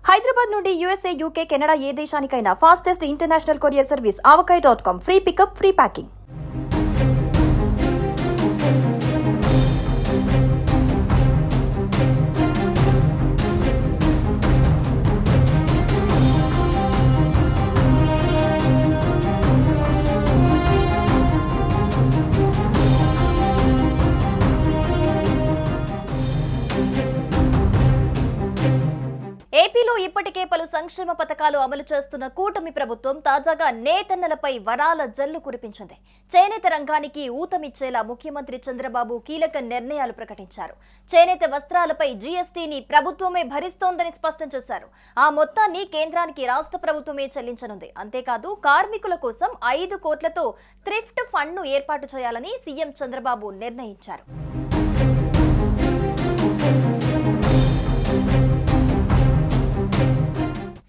హైదరాబాద్ నుండి USA, UK, Canada ఏ దేశానికైనా fastest international courier service avocai.com. Free pickup, free packing. ఏపీలో ఇప్పటికే పలు సంక్షేమ పథకాలు అమలు చేస్తున్న కూటమి ప్రభుత్వం తాజాగా నేతన్నలపై వరాల జల్లు కురిపించింది. చేనేత రంగానికి ఊతమిచ్చేలా ముఖ్యమంత్రి చంద్రబాబు కీలక నిర్ణయాలు ప్రకటించారు. చేనేత వస్త్రాలపై జీఎస్టీని ప్రభుత్వమే భరిస్తోందని స్పష్టం చేశారు. ఆ మొత్తాన్ని కేంద్రానికి రాష్ట్ర ప్రభుత్వమే చెల్లించనుంది. అంతేకాదు కార్మికుల కోసం 5 కోట్లతో థ్రిఫ్ట్ ఫండ్ను ఏర్పాటు చేయాలని సీఎం చంద్రబాబు నిర్ణయించారు.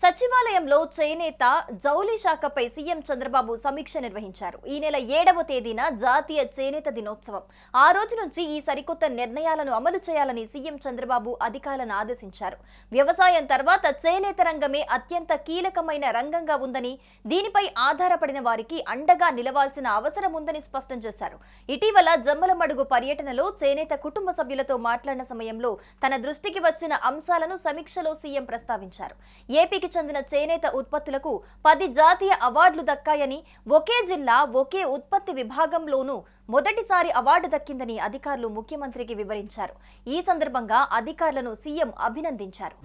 సచివాలయంలో చేనేత జౌళి శాఖపై సీఎం చంద్రబాబు సమీక్ష నిర్వహించారు. ఈ నెల 7వ తేదీన జాతీయ చేనేత దినోత్సవం. ఆ రోజు నుంచి ఈ సరికొత్త నిర్ణయాలను అమలు చేయాలని సీఎం చంద్రబాబు అధికారులను ఆదేశించారు. వ్యవసాయం తర్వాత చేనేత రంగమే అత్యంత కీలకమైన రంగంగా ఉందని, దీనిపై ఆధారపడిన వారికి అండగా నిలవాల్సిన అవసరం ఉందని స్పష్టం చేశారు. ఇటీవల జమ్మలమడుగు పర్యటనలో చేనేత కుటుంబ సభ్యులతో మాట్లాడిన సమయంలో తన దృష్టికి వచ్చిన అంశాలను సమీక్షలో సీఎం ప్రస్తావించారు. ఏపీకి చెందిన చేనేత ఉత్పత్తులకు 10 జాతీయ అవార్డులు దక్కాయని, ఒకే జిల్లా ఒకే ఉత్పత్తి విభాగంలోనూ మొదటిసారి అవార్డు దక్కిందని అధికారులు ముఖ్యమంత్రికి వివరించారు. ఈ సందర్భంగా అధికారులను సీఎం అభినందించారు.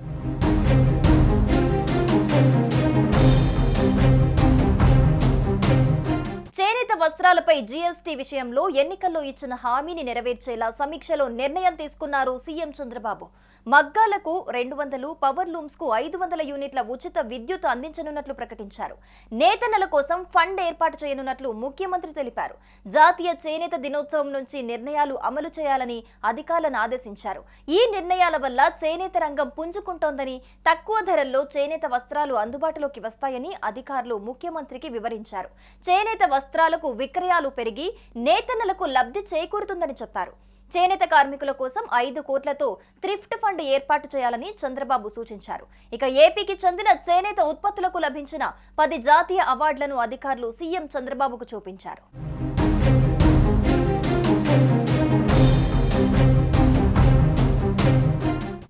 చేనేత వస్త్రాలపై జీఎస్టీ విషయంలో ఎన్నికల్లో ఇచ్చిన హామీని నెరవేర్చేలా సమీక్షలో నిర్ణయం తీసుకున్నారు సీఎం చంద్రబాబు. మగ్గాలకు 200, పవర్ లూమ్స్ కు 500 యూనిట్ల ఉచిత విద్యుత్ అందించనున్నట్లు ప్రకటించారు. నేతన్నల కోసం ఫండ్ ఏర్పాటు చేయనున్నట్లు ముఖ్యమంత్రి తెలిపారు. జాతీయ చేనేత దినోత్సవం నుంచి నిర్ణయాలు అమలు చేయాలని అధికారులను ఆదేశించారు. ఈ నిర్ణయాల వల్ల చేనేత రంగం పుంజుకుంటోందని, తక్కువ ధరల్లో చేనేత వస్త్రాలు అందుబాటులోకి వస్తాయని అధికారులు ముఖ్యమంత్రికి వివరించారు. చేనేత వస్త్రాలకు విక్రయాలు పెరిగి నేతన్నలకు లబ్ధి చేకూరుతుందని చెప్పారు. చేనేత కార్మికుల కోసం 5 కోట్లతో థ్రిఫ్ట్ ఫండ్ ఏర్పాటు చేయాలని చంద్రబాబు సూచించారు. ఇక ఏపీకి చెందిన చేనేత ఉత్పత్తులకు లభించిన 10 జాతీయ అవార్డులను అధికారులు సీఎం చంద్రబాబుకు చూపించారు.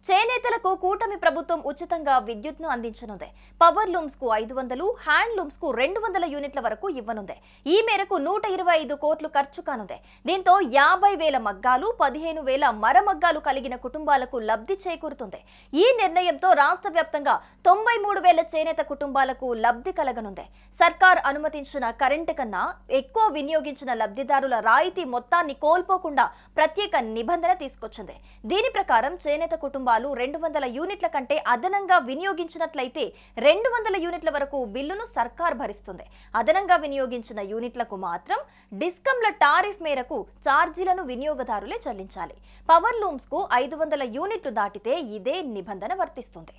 చేనేతలకు కూటమి ప్రభుత్వం ఉచితంగా విద్యుత్ను అందించనుంది. పవర్ లూమ్స్ కు 500, హ్యాండ్ లూమ్స్ కు 200 యూనిట్ల వరకు ఇవ్వనుంది. ఈ మేరకు 125 కోట్లు ఖర్చు కానుంది. దీంతో 50,000 మగ్గాలు, 15,000 మరమగ్గాలు కలిగిన కుటుంబాలకు లబ్ధి చేకూరుతుంది. ఈ నిర్ణయంతో రాష్ట్ర వ్యాప్తంగా 93,000 చేనేత కుటుంబాలకు లబ్ధి కలగనుంది. సర్కార్ అనుమతించిన కరెంటు కన్నా ఎక్కువ వినియోగించిన లబ్ధిదారుల రాయితీ మొత్తాన్ని కోల్పోకుండా ప్రత్యేక నిబంధన తీసుకొచ్చింది. దీని ప్రకారం చేనేత కుటుంబాలు 200 యూనిట్ల కంటే అదనంగా వినియోగించినట్లయితే 200 యూనిట్ల వరకు బిల్లును సర్కార్ భరిస్తుంది. అదనంగా వినియోగించిన యూనిట్లకు మాత్రం డిస్కంల టారిఫ్ మేరకు ఛార్జీలను వినియోగదారులే చెల్లించాలి. పవర్ లూమ్స్ కు 500 యూనిట్లు దాటితే ఇదే నిబంధన వర్తిస్తుంది.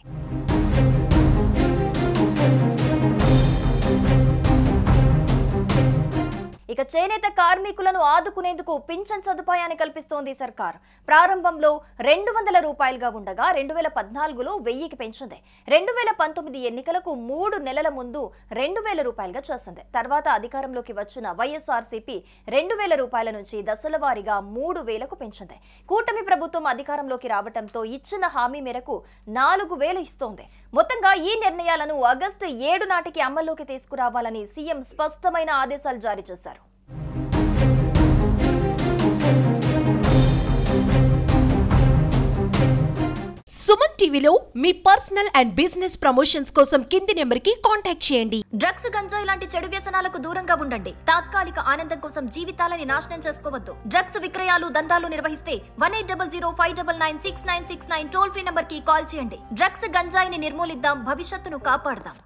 ఇక చేనేత కార్మికులను ఆదుకునేందుకు పింఛన్ సదుపాయాన్ని కల్పిస్తోంది సర్కార్. ప్రారంభంలో 200 రూపాయలుగా ఉండగా 2014లో 1000కి పెంచింది. 2019 ఎన్నికలకు 3 నెలల ముందు 2000 రూపాయలుగా చేసింది. తర్వాత అధికారంలోకి వచ్చిన వైఎస్ఆర్సీపీ 2000 రూపాయల నుంచి దశల వారీగా 3000కు పెంచింది. కూటమి ప్రభుత్వం అధికారంలోకి రావడంతో ఇచ్చిన హామీ మేరకు 4000 ఇస్తోంది. మొత్తంగా ఈ నిర్ణయాలను ఆగస్టు 7 నాటికి అమల్లోకి తీసుకురావాలని సీఎం స్పష్టమైన ఆదేశాలు జారీ చేశారు. సుమన్ టీవీలో మీ పర్సనల్ అండ్ బిజినెస్ ప్రమోషన్స్ కోసం కింది నెంబర్కి కాంటాక్ట్ చేయండి. డ్రగ్స్, గంజాయి లాంటి చెడు వ్యసనాలకు దూరంగా ఉండండి. తాత్కాలిక ఆనందం కోసం జీవితాలని నాశనం చేసుకోవద్దు. డ్రగ్స్ విక్రయాలు, దందాలు నిర్వహిస్తే 1800599699 టోల్ ఫ్రీ నంబర్ కి కాల్ చేయండి. డ్రగ్స్, గంజాయిని నిర్మూలిద్దాం, భవిష్యత్తును కాపాడదాం.